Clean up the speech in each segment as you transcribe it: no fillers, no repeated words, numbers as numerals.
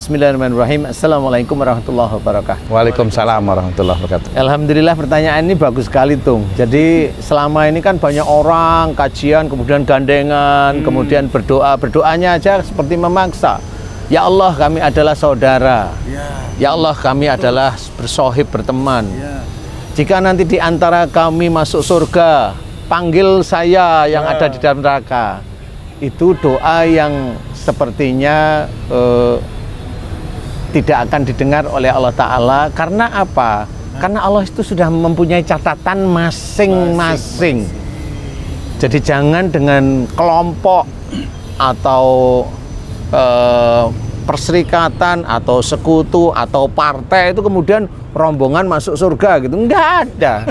Bismillahirrahmanirrahim. Assalamualaikum warahmatullahi wabarakatuh. Waalaikumsalam warahmatullahi wabarakatuh. Alhamdulillah, pertanyaan ini bagus sekali, Tung. Jadi selama ini kan banyak orang kajian, kemudian gandengan, kemudian berdoanya aja seperti memaksa. Ya Allah, kami adalah saudara. Ya Allah, kami adalah bersohib, berteman. Jika nanti di antara kami masuk surga, panggil saya yang ada di dalam neraka. Itu doa yang sepertinya tidak akan didengar oleh Allah Ta'ala. Karena apa? Karena Allah itu sudah mempunyai catatan masing-masing. Jadi jangan dengan kelompok atau perserikatan atau sekutu atau partai itu kemudian rombongan masuk surga gitu. Enggak ada.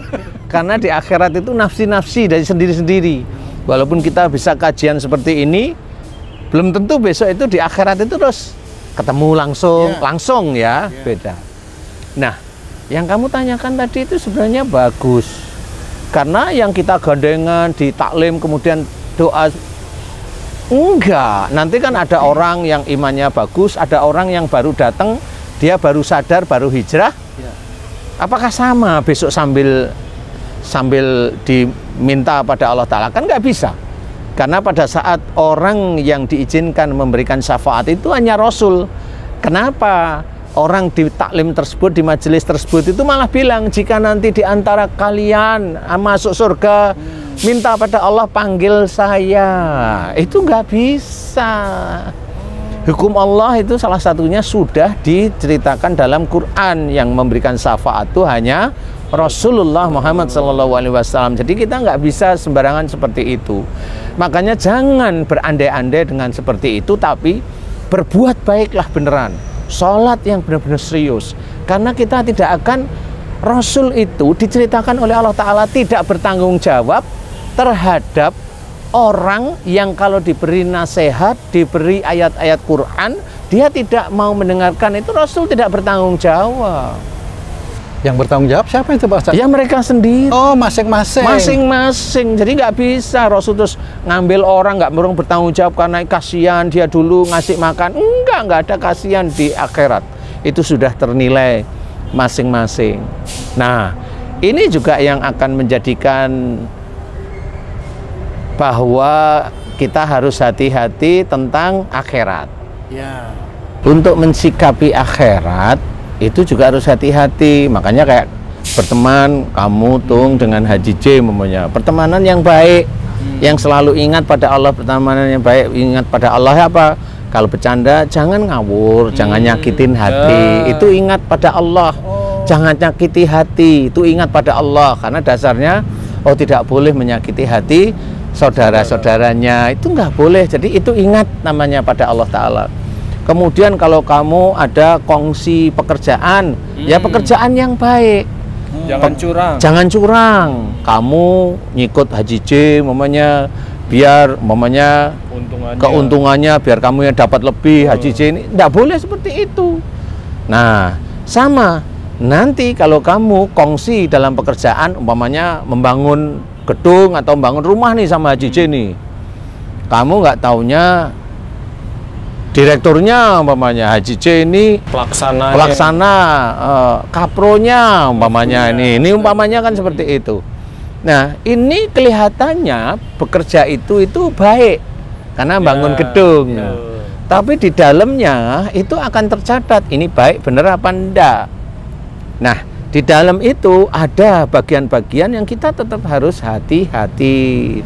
Karena di akhirat itu nafsi-nafsi dari sendiri-sendiri. Walaupun kita bisa kajian seperti ini, belum tentu besok itu di akhirat itu terus ketemu langsung ya, beda. Nah, yang kamu tanyakan tadi itu sebenarnya bagus. Karena yang kita gandengan di taklim kemudian doa, enggak. Nanti kan ada orang yang imannya bagus, ada orang yang baru datang, dia baru sadar, baru hijrah. Apakah sama besok sambil diminta pada Allah Ta'ala? Kan nggak bisa. Karena pada saat orang yang diizinkan memberikan syafaat itu hanya Rasul. Kenapa? Orang di taklim tersebut, di majelis tersebut itu malah bilang, jika nanti di antara kalian masuk surga, minta pada Allah panggil saya. Itu nggak bisa. Hukum Allah itu salah satunya sudah diceritakan dalam Quran. Yang memberikan syafaat itu hanya Rasulullah Muhammad SAW. Jadi kita nggak bisa sembarangan seperti itu. Makanya jangan berandai-andai dengan seperti itu, tapi berbuat baiklah beneran. Sholat yang benar-benar serius. Karena kita tidak akan, Rasul itu diceritakan oleh Allah Ta'ala tidak bertanggung jawab terhadap orang yang kalau diberi nasihat, diberi ayat-ayat Quran, dia tidak mau mendengarkan, itu Rasul tidak bertanggung jawab. Yang bertanggung jawab siapa itu, Pak Ustaz? Ya mereka sendiri. Oh, masing-masing. Masing-masing. Jadi nggak bisa Rasul terus ngambil orang, nggak bertanggung jawab karena kasihan dia dulu ngasih makan. Nggak ada kasihan di akhirat. Itu sudah ternilai masing-masing. Nah, ini juga yang akan menjadikan bahwa kita harus hati-hati tentang akhirat. Untuk mensikapi akhirat itu juga harus hati-hati. Makanya kayak berteman kamu Tung dengan Haji J namanya, pertemanan yang baik, yang selalu ingat pada Allah. Pertemanan yang baik, ingat pada Allah apa? Kalau bercanda jangan ngawur, jangan nyakitin hati, itu ingat pada Allah. Jangan nyakiti hati, itu ingat pada Allah. Karena dasarnya tidak boleh menyakiti hati saudara-saudaranya, itu nggak boleh. Jadi itu ingat namanya pada Allah Ta'ala. Kemudian kalau kamu ada kongsi pekerjaan, ya pekerjaan yang baik. Jangan curang. Kamu nyikut Haji J, mamanya, biar mamanya keuntungannya biar kamu yang dapat lebih. Haji J ini tidak boleh seperti itu. Nah, sama. Nanti kalau kamu kongsi dalam pekerjaan, umpamanya membangun gedung atau membangun rumah nih sama Haji J nih, kamu nggak taunya direkturnya umpamanya Haji J ini pelaksana kapronya umpamanya ini umpamanya kan seperti itu. Nah, ini kelihatannya bekerja itu baik karena bangun gedung. Tapi di dalamnya itu akan tercatat ini baik bener apa enggak. Nah, di dalam itu ada bagian-bagian yang kita tetap harus hati-hati.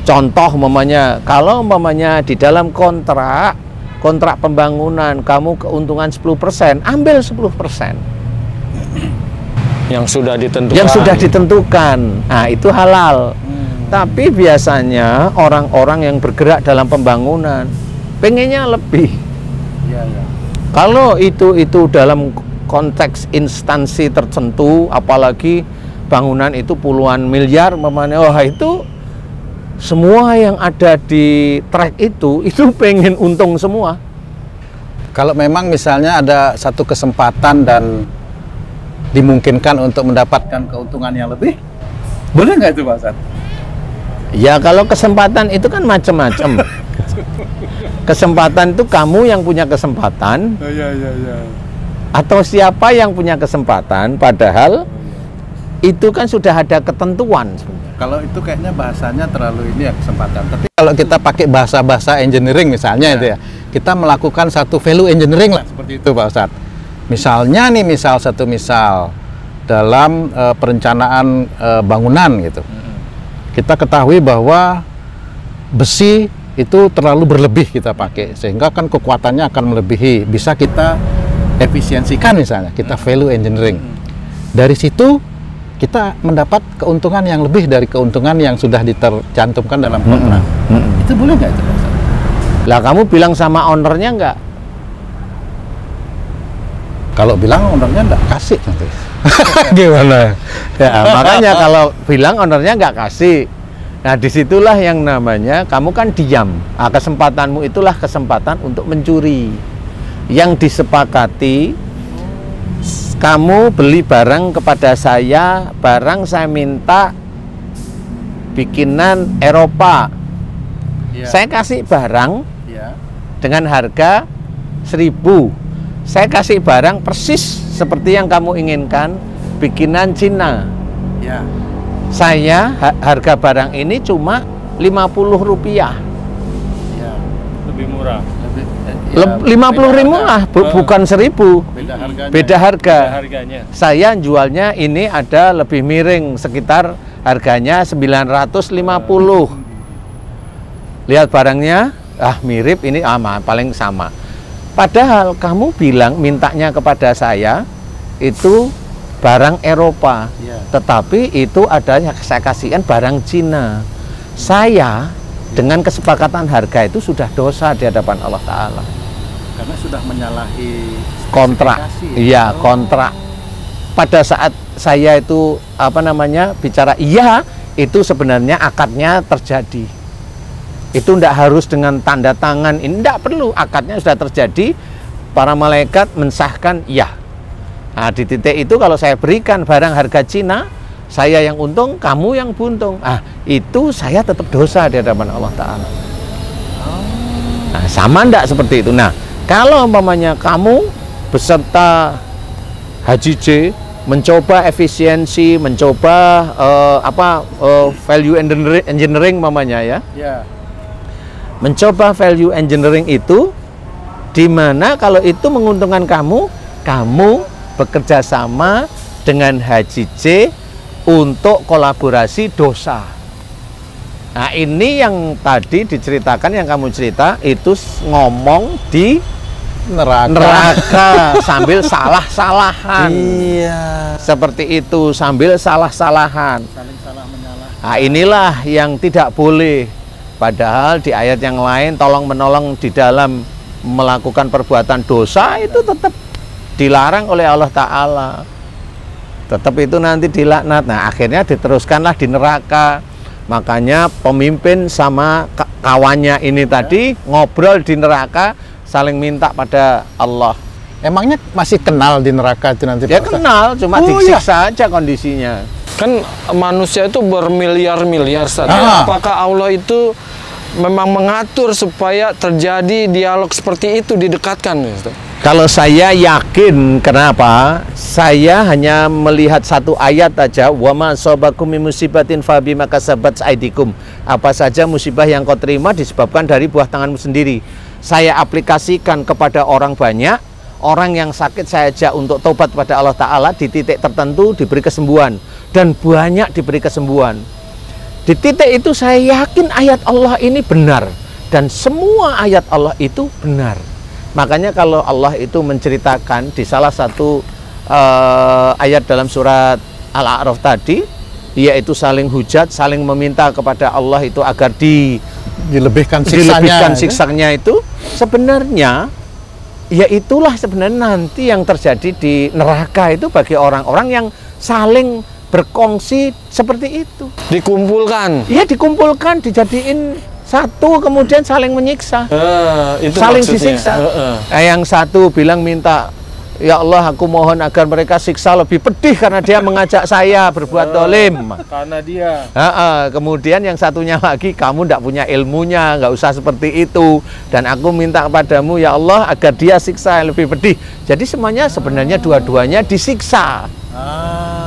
Contoh umpamanya, kalau umpamanya di dalam kontrak pembangunan kamu keuntungan 10%, ambil 10%. Yang sudah ditentukan. Nah, itu halal. Tapi biasanya orang-orang yang bergerak dalam pembangunan pengennya lebih. Kalau itu dalam konteks instansi tertentu, apalagi bangunan itu puluhan miliar umpamanya, itu semua yang ada di trek itu pengen untung semua. Kalau memang misalnya ada satu kesempatan dan dimungkinkan untuk mendapatkan keuntungan yang lebih, boleh nggak itu, Pak Ustaz? Ya kalau kesempatan itu kan macam-macam. Kesempatan itu kamu yang punya kesempatan, atau siapa yang punya kesempatan, padahal itu kan sudah ada ketentuan sebenarnya. Kalau itu kayaknya bahasanya terlalu ini ya, kesempatan. Tapi kalau kita pakai bahasa engineering misalnya itu ya, kita melakukan satu value engineering lah seperti itu Pak Ustadz. Misalnya nih, misal dalam perencanaan bangunan gitu, kita ketahui bahwa besi itu terlalu berlebih kita pakai, sehingga kan kekuatannya akan melebihi, bisa kita efisiensikan misalnya, kita value engineering. Dari situ kita mendapat keuntungan yang lebih dari keuntungan yang sudah ditercantumkan dalam kontrak. Itu boleh nggak itu? Lah kamu bilang sama ownernya nggak? Kalau bilang ownernya nggak kasih nanti. Gimana? Ya, makanya kalau bilang ownernya nggak kasih. Nah, disitulah yang namanya kamu kan diam. Nah, kesempatanmu itulah kesempatan untuk mencuri. Yang disepakati, kamu beli barang kepada saya, barang saya minta bikinan Eropa. Saya kasih barang dengan harga 1.000. Saya kasih barang persis seperti yang kamu inginkan, bikinan Cina. Saya harga barang ini cuma Rp50. Lebih murah. 50.000 lah, bukan 1.000. Beda harga. Harganya. Saya jualnya ini ada lebih miring, sekitar harganya 950. Lihat barangnya, mirip, ini paling sama. Padahal kamu bilang mintanya kepada saya itu barang Eropa, tetapi itu adanya saya kasihkan barang Cina. Saya dengan kesepakatan harga itu sudah dosa di hadapan Allah Ta'ala. Karena sudah menyalahi kontrak. Iya, kontrak. Pada saat saya itu bicara itu sebenarnya akadnya terjadi. Itu tidak harus dengan tanda tangan, ini tidak perlu, akadnya sudah terjadi, para malaikat mensahkan iya. Nah, di titik itu kalau saya berikan barang harga Cina, saya yang untung, kamu yang buntung. Itu saya tetap dosa di hadapan Allah Ta'ala. Nah, sama enggak seperti itu? Nah, kalau umpamanya kamu beserta Haji J mencoba efisiensi, mencoba value engineering umpamanya ya. Mencoba value engineering itu, di mana kalau itu menguntungkan kamu bekerja sama dengan Haji J untuk kolaborasi dosa. Nah, ini yang tadi diceritakan, yang kamu cerita itu ngomong di neraka sambil salah-salahan. Iya. Seperti itu, sambil salah-salahan. Saling salah menyalahkan. Nah, inilah yang tidak boleh. Padahal di ayat yang lain tolong-menolong di dalam melakukan perbuatan dosa itu tetap dilarang oleh Allah Ta'ala. Tetap itu nanti dilaknat. Nah, akhirnya diteruskanlah di neraka. Makanya pemimpin sama kawannya ini tadi ngobrol di neraka, saling minta pada Allah. Emangnya masih kenal di neraka itu nanti? Ya kenal, cuma disiksa aja kondisinya. Kan manusia itu bermiliar-miliar. Apakah Allah itu memang mengatur supaya terjadi dialog seperti itu, didekatkan? Kalau saya yakin, kenapa? Saya hanya melihat satu ayat aja, wa ma asabakum min musibatin fa bima kasabat aydikum. Apa saja musibah yang kau terima disebabkan dari buah tanganmu sendiri. Saya aplikasikan kepada orang banyak, orang yang sakit saya ajak untuk tobat pada Allah Ta'ala, di titik tertentu diberi kesembuhan, dan banyak diberi kesembuhan. Di titik itu saya yakin ayat Allah ini benar, dan semua ayat Allah itu benar. Makanya kalau Allah itu menceritakan di salah satu ayat dalam surat Al-A'raf tadi, yaitu saling hujat, saling meminta kepada Allah itu agar dilebihkan siksanya itu, sebenarnya ya itulah sebenarnya nanti yang terjadi di neraka itu bagi orang-orang yang saling berkongsi seperti itu. Dikumpulkan. Iya, dikumpulkan, dijadiin satu, kemudian saling menyiksa. Itu saling maksudnya. disiksa. Yang satu bilang minta Ya Allah, aku mohon agar mereka siksa lebih pedih karena dia mengajak saya berbuat dolim. Karena dia. Kemudian yang satunya lagi, kamu tidak punya ilmunya, nggak usah seperti itu. Dan aku minta kepadamu ya Allah agar dia siksa yang lebih pedih. Jadi semuanya sebenarnya dua-duanya disiksa.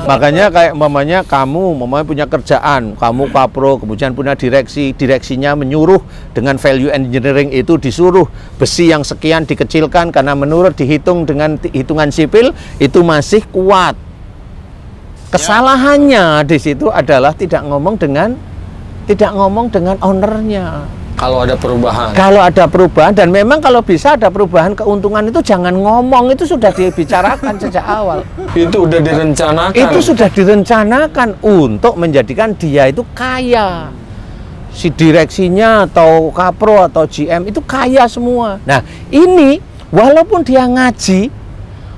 Makanya kayak umpamanya kamu punya kerjaan, kamu kapro, kemudian punya direksinya menyuruh dengan value engineering itu disuruh besi yang sekian dikecilkan karena menurut dihitung dengan hitungan sipil itu masih kuat. Kesalahannya di situ adalah tidak ngomong dengan ownernya. Kalau ada perubahan. Kalau ada perubahan, dan memang kalau bisa ada perubahan keuntungan itu jangan ngomong, itu sudah dibicarakan sejak awal. Itu udah direncanakan. Itu sudah direncanakan untuk menjadikan dia itu kaya. Si direksinya atau kapro atau GM itu kaya semua. Nah ini walaupun dia ngaji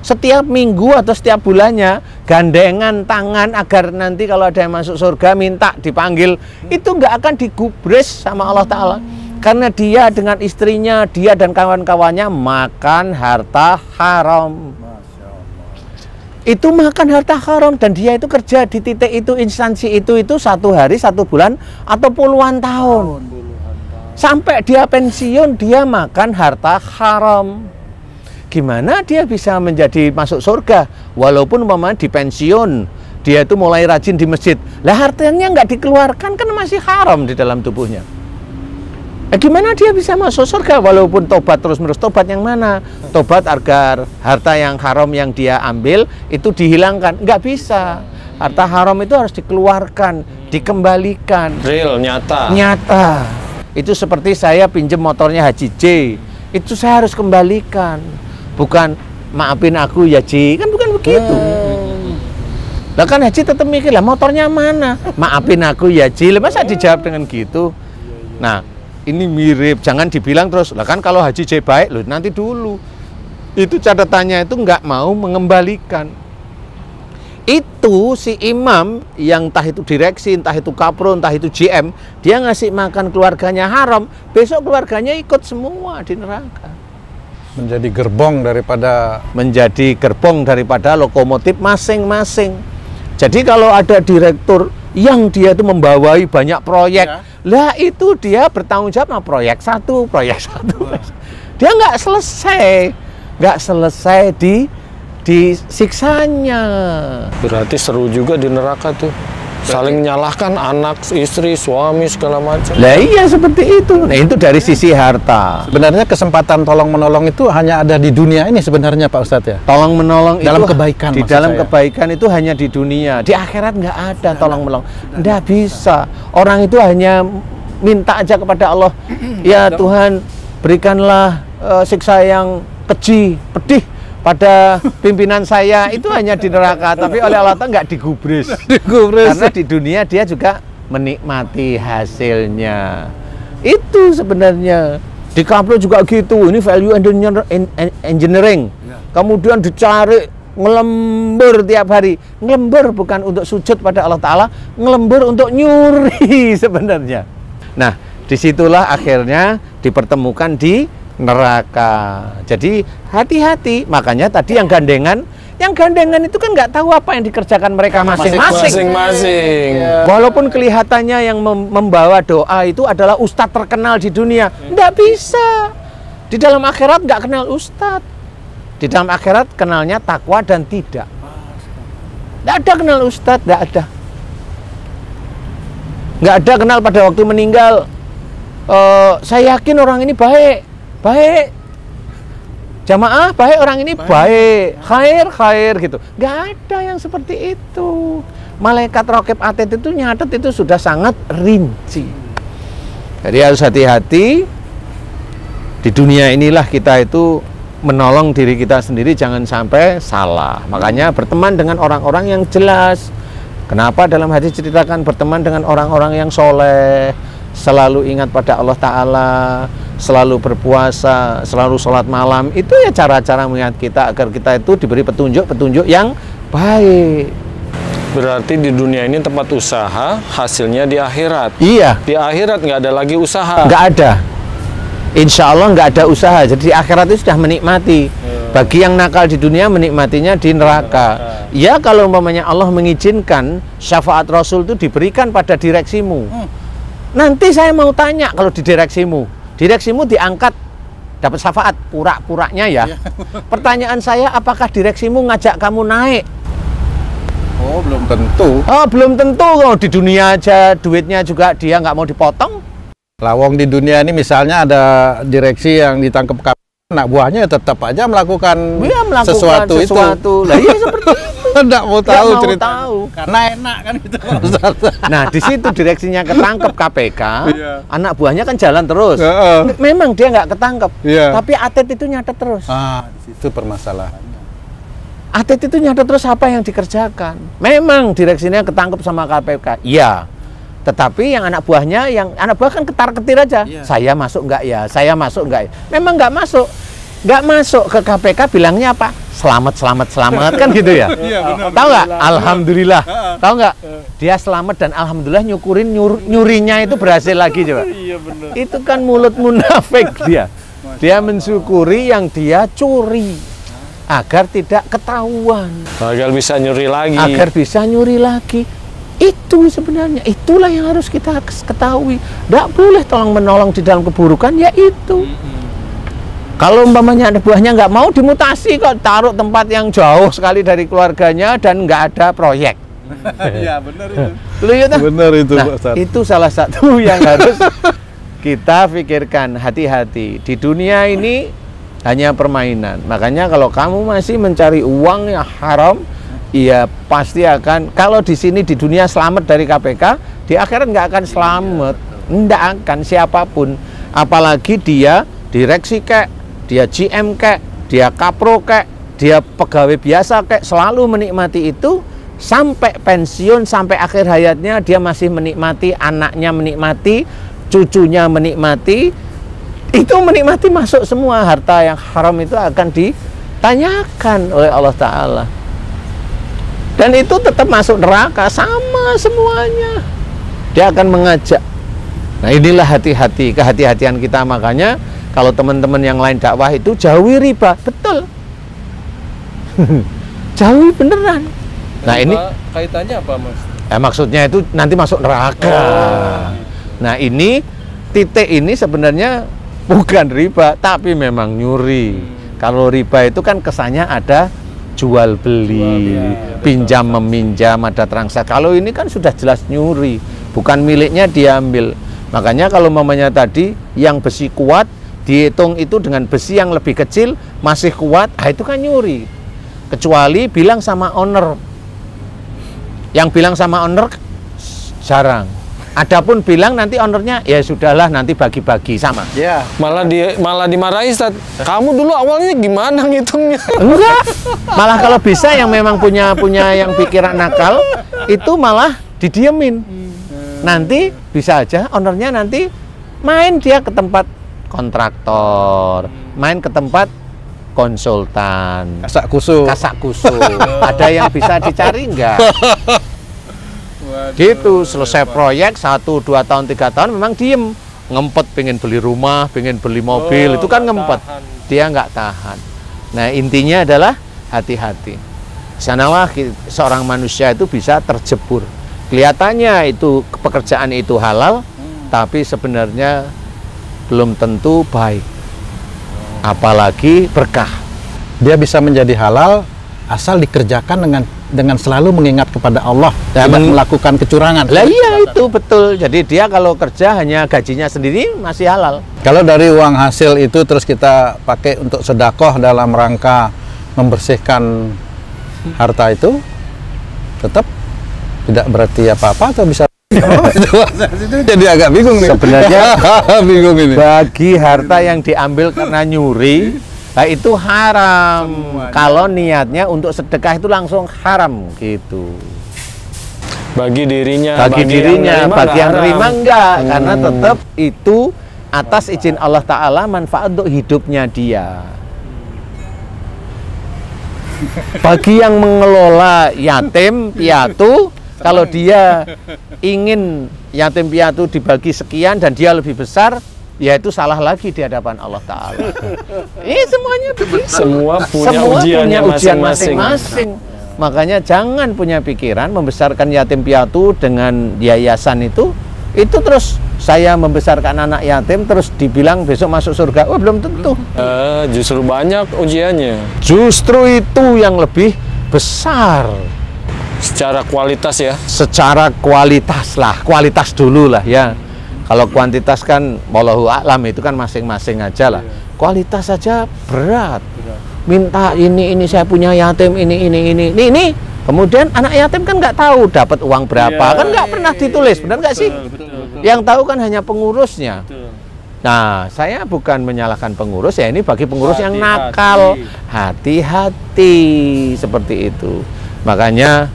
setiap minggu atau setiap bulannya gandengan tangan agar nanti kalau ada yang masuk surga minta dipanggil, itu nggak akan digubris sama Allah Ta'ala, karena dia dengan istrinya, dia dan kawan-kawannya makan harta haram. Itu makan harta haram, dan dia itu kerja di titik itu, instansi itu 1 hari 1 bulan atau puluhan tahun. Sampai dia pensiun dia makan harta haram. Gimana dia bisa menjadi masuk surga walaupun umpamanya di pensiun dia itu mulai rajin di masjid, lah hartanya nggak dikeluarkan kan masih haram di dalam tubuhnya. Gimana dia bisa masuk surga walaupun tobat terus-menerus? Tobat yang mana? Tobat agar harta yang haram yang dia ambil itu dihilangkan? Nggak bisa. Harta haram itu harus dikeluarkan, dikembalikan. Real, nyata. Nyata. Itu seperti saya pinjam motornya Haji J, itu saya harus kembalikan. Bukan maafin aku ya Ji, kan bukan begitu. Lah kan Haji tetap mikir, lah motornya mana? Maafin aku ya Ji, masa dijawab dengan gitu? Nah, ini mirip, jangan dibilang terus, lah kan kalau Haji J baik, loh nanti dulu. Itu catatannya itu nggak mau mengembalikan. Itu si imam yang entah itu direksi, entah itu kapro, entah itu GM, dia ngasih makan keluarganya haram, besok keluarganya ikut semua di neraka. Menjadi gerbong daripada lokomotif masing-masing. Jadi kalau ada direktur yang dia itu membawai banyak proyek, lah itu dia bertanggung jawab sama proyek satu. Dia nggak selesai disiksanya. Berarti seru juga di neraka tuh. Saling menyalahkan anak, istri, suami, segala macam. Lah iya seperti itu. Nah itu dari sisi harta. Sebenarnya kesempatan tolong-menolong itu hanya ada di dunia ini sebenarnya Pak Ustadz ya? Tolong-menolong dalam itu kebaikan. Di dalam kebaikan itu hanya di dunia. Di akhirat nggak ada tolong-menolong. Nggak bisa. Orang itu hanya minta aja kepada Allah. Ya Tuhan, berikanlah siksa yang keji, pedih pada pimpinan saya, itu hanya di neraka, tapi oleh Allah nggak digubris. Karena di dunia dia juga menikmati hasilnya. Itu sebenarnya di kapro juga gitu. Ini value engineering. Kemudian dicari ngelembur tiap hari. Ngelembur bukan untuk sujud pada Allah Ta'ala, ngelembur untuk nyuri sebenarnya. Nah, disitulah akhirnya dipertemukan di neraka. Jadi hati-hati. Makanya tadi yang gandengan itu kan nggak tahu apa yang dikerjakan mereka masing-masing. Walaupun kelihatannya yang membawa doa itu adalah ustadz terkenal di dunia, nggak bisa. Di dalam akhirat nggak kenal ustadz. Di dalam akhirat kenalnya takwa dan tidak. Nggak ada kenal ustadz, nggak ada. Nggak ada kenal pada waktu meninggal. Saya yakin orang ini baik. Jamaah baik, orang ini baik, khair gitu. Nggak ada yang seperti itu. Malaikat Raqib Atid itu nyatet itu sudah sangat rinci. Jadi harus hati-hati. Di dunia inilah kita itu menolong diri kita sendiri, jangan sampai salah. Makanya berteman dengan orang-orang yang jelas. Kenapa dalam hadis ceritakan berteman dengan orang-orang yang soleh, selalu ingat pada Allah Ta'ala, selalu berpuasa, selalu sholat malam. Itu ya cara-cara mengingat kita agar kita itu diberi petunjuk yang baik. Berarti di dunia ini tempat usaha, hasilnya di akhirat. Iya. Di akhirat nggak ada lagi usaha. Nggak ada. Insya Allah nggak ada usaha. Jadi di akhirat itu sudah menikmati. Bagi yang nakal di dunia menikmatinya di neraka. Ya kalau umpamanya Allah mengizinkan syafaat Rasul itu diberikan pada direksimu. Nanti saya mau tanya kalau di direksimu diangkat dapat syafaat pura-puranya ya. Pertanyaan saya, apakah direksimu ngajak kamu naik? Oh, belum tentu. Oh, belum tentu. Kalau di dunia aja duitnya juga dia nggak mau dipotong. Lawong di dunia ini misalnya ada direksi yang ditangkap KPK, anak buahnya tetap aja melakukan sesuatu itu. Lah iya seperti itu. Nggak mau tahu Nggak mau cerita. tahu. Karena enak kan itu. Nah, di situ direksinya ketangkep KPK, Iya. anak buahnya kan jalan terus. Memang dia nggak ketangkep, Iya. tapi atlet itu nyatet terus. Di situ permasalahannya. Atlet itu nyatet terus apa yang dikerjakan. Memang direksinya ketangkep sama KPK. Iya. Tetapi yang anak buah kan ketar-ketir aja. Iya. Saya masuk nggak ya? Saya masuk nggak ya? Memang nggak masuk. Nggak masuk ke KPK bilangnya apa? Selamat kan gitu ya? Iya, benar. Tahu nggak? Alhamdulillah. Tahu nggak? Dia selamat dan alhamdulillah nyurinya itu berhasil lagi coba. Iya benar. Itu kan mulut munafik dia. Dia mensyukuri yang dia curi agar tidak ketahuan. Agar bisa nyuri lagi. Agar bisa nyuri lagi. Itu sebenarnya, itulah yang harus kita ketahui. Nggak boleh tolong-menolong di dalam keburukan, ya itu. Kalau umpamanya anak buahnya nggak mau dimutasi kok, taruh tempat yang jauh sekali dari keluarganya dan nggak ada proyek. Iya, benar itu. Benar itu, Nah, Pak Ustadz. itu salah satu yang harus kita pikirkan, hati-hati. Di dunia ini hanya permainan. Makanya kalau kamu masih mencari uang yang haram, iya pasti akan, kalau di sini di dunia selamat dari KPK, di akhirat nggak akan selamat, nggak akan siapapun, apalagi dia direksi kek, dia GM kek, dia kapro kek, dia pegawai biasa kek, selalu menikmati itu sampai pensiun, sampai akhir hayatnya dia masih menikmati, anaknya menikmati, cucunya menikmati, itu menikmati, masuk semua. Harta yang haram itu akan ditanyakan oleh Allah Ta'ala. Dan itu tetap masuk neraka, sama semuanya. Dia akan mengajak. Nah inilah hati-hati, kehati-hatian kita. Makanya kalau teman-teman yang lain dakwah itu jauhi riba, betul. Jauhi beneran. Nah ini kaitannya apa, Mas? maksudnya itu nanti masuk neraka. Nah ini titik ini sebenarnya bukan riba, tapi memang nyuri. Kalau riba itu kan kesannya ada jual beli, pinjam meminjam, ada transaksi. Kalau ini kan sudah jelas nyuri, bukan miliknya diambil. Makanya kalau mamanya tadi yang besi kuat dihitung itu dengan besi yang lebih kecil masih kuat, itu kan nyuri. Kecuali bilang sama owner. Yang bilang sama owner jarang. Adapun bilang nanti ownernya, ya sudahlah nanti bagi-bagi sama. Ya. Malah dimarahi, Ustaz. Kamu dulu awalnya gimana ngitungnya? Enggak. Malah kalau bisa yang memang punya yang pikiran nakal itu malah didiemin. Nanti bisa aja ownernya nanti main dia ke tempat kontraktor, main ke tempat konsultan, Kasak kusuk. Ada yang bisa dicari enggak? Gitu, selesai proyek 1, 2 tahun, 3 tahun memang diem, ngempet, pengen beli rumah, pengen beli mobil, itu kan ngempet, dia nggak tahan. Nah intinya adalah hati-hati. Sanalah seorang manusia itu bisa terjebur. Kelihatannya itu pekerjaan itu halal, tapi sebenarnya belum tentu baik, apalagi berkah. Dia bisa menjadi halal asal dikerjakan dengan selalu mengingat kepada Allah, tidak melakukan kecurangan. Lah iya itu betul. Jadi dia kalau kerja hanya gajinya sendiri masih halal. Kalau dari uang hasil itu terus kita pakai untuk sedekah dalam rangka membersihkan harta itu, tetap tidak berarti apa-apa atau bisa itu jadi agak bingung nih. Sebenarnya bingung ini. Bagi harta yang diambil karena nyuri, nah itu haram. Kalau niatnya untuk sedekah itu langsung haram gitu. Bagi dirinya, Bagi dirinya, bagi yang haram. terima enggak, karena tetap itu atas izin Allah Ta'ala manfaat untuk hidupnya dia. Bagi yang mengelola yatim piatu, kalau dia ingin yatim piatu dibagi sekian dan dia lebih besar, ya itu salah lagi di hadapan Allah Ta'ala. Semuanya begitu. Semua punya Semua ujiannya punya ujian masing-masing. masing-masing. Makanya jangan punya pikiran membesarkan yatim piatu dengan yayasan itu terus saya membesarkan anak yatim terus dibilang besok masuk surga. Oh, belum tentu. Justru banyak ujiannya. Justru itu yang lebih besar. Secara kualitas ya. Secara kualitas lah, kualitas dulu lah ya. Kalau kuantitas kan wallahu a'lam, itu kan masing-masing aja lah. Kualitas saja berat. Minta ini saya punya yatim ini. Kemudian anak yatim kan nggak tahu dapat uang berapa, kan nggak pernah ditulis, benar nggak sih? Yang tahu kan hanya pengurusnya. Nah, saya bukan menyalahkan pengurus, ya ini bagi pengurus yang nakal. Hati-hati seperti itu. Makanya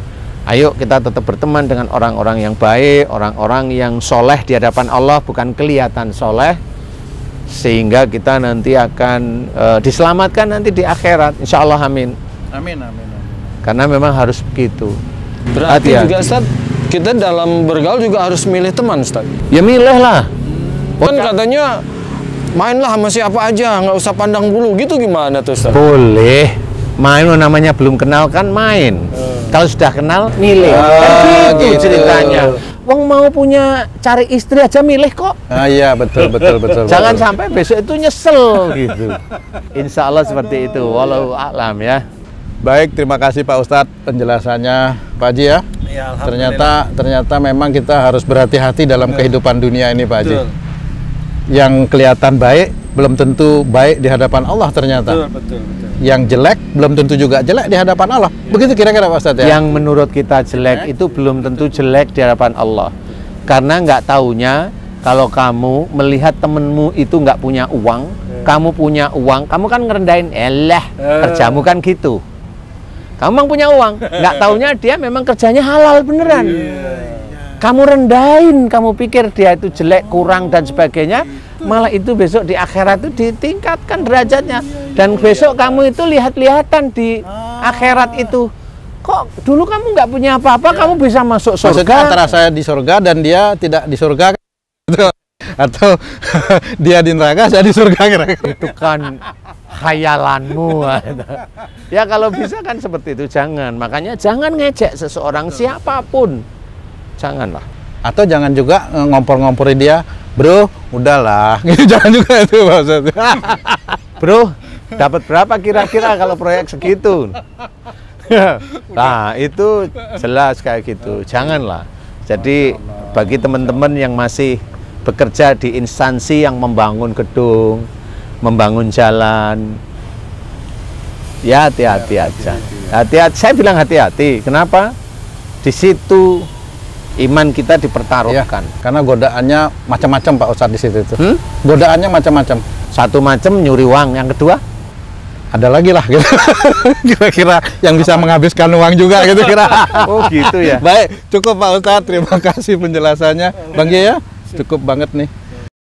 ayo kita tetap berteman dengan orang-orang yang baik, orang-orang yang soleh di hadapan Allah, bukan kelihatan soleh, sehingga kita nanti akan diselamatkan nanti di akhirat, insya Allah, amin. Amin, amin. Karena memang harus begitu. Berarti juga Ustaz, kita dalam bergaul juga harus milih teman, Ustaz. Ya milih lah. Kan katanya mainlah sama siapa aja, nggak usah pandang bulu, gitu gimana tuh Ustaz? Boleh. Main namanya belum kenal kan main. Kalau sudah kenal milih. Kan gitu ceritanya. Wong mau punya cari istri aja milih kok. Iya, betul. Jangan sampai besok itu nyesel gitu. Insya Allah seperti itu. Wallahu a'lam ya. Baik, terima kasih Pak Ustadz penjelasannya, Pak Haji ya. Ternyata memang kita harus berhati-hati dalam kehidupan dunia ini, Pak Haji. Yang kelihatan baik belum tentu baik di hadapan Allah ternyata. Betul. Yang jelek belum tentu juga jelek di hadapan Allah. Begitu kira-kira Pak Ustadz ya. Yang menurut kita jelek itu belum tentu jelek di hadapan Allah. Karena nggak taunya kalau kamu melihat temenmu itu nggak punya uang, kamu punya uang, kamu kan ngerendahin, kerjamu kan gitu. Kamu memang punya uang, nggak taunya dia memang kerjanya halal beneran. Kamu rendahin, kamu pikir dia itu jelek, kurang dan sebagainya, malah itu besok di akhirat itu ditingkatkan derajatnya. Dan besok kamu itu lihat-lihatan di akhirat itu. Kok dulu kamu nggak punya apa-apa, kamu bisa masuk surga? Maksudnya antara saya di surga dan dia tidak di surga, atau dia di neraka, saya di surga kira-kira. Itu kan khayalanmu. Ya kalau bisa kan seperti itu, jangan. Makanya jangan ngejek seseorang siapapun. Janganlah. Atau jangan juga ngompor-ngomporin dia, bro, udahlah. Jangan juga itu maksudnya. Bro, dapat berapa kira-kira kalau proyek segitu? Nah, itu jelas kayak gitu. Janganlah. Jadi bagi teman-teman yang masih bekerja di instansi yang membangun gedung, membangun jalan, ya hati-hati aja. Hati-hati, saya bilang hati-hati. Kenapa? Di situ iman kita dipertaruhkan. Ya, karena godaannya macam-macam Pak Ustadz di situ itu. Godaannya macam-macam. Satu macam nyuri uang, yang kedua ada lagi lah gitu. Kira-kira yang bisa menghabiskan uang juga gitu kira. Oh gitu ya. Baik, cukup Pak Ustadz. Terima kasih penjelasannya. Bang Gia, cukup banget nih.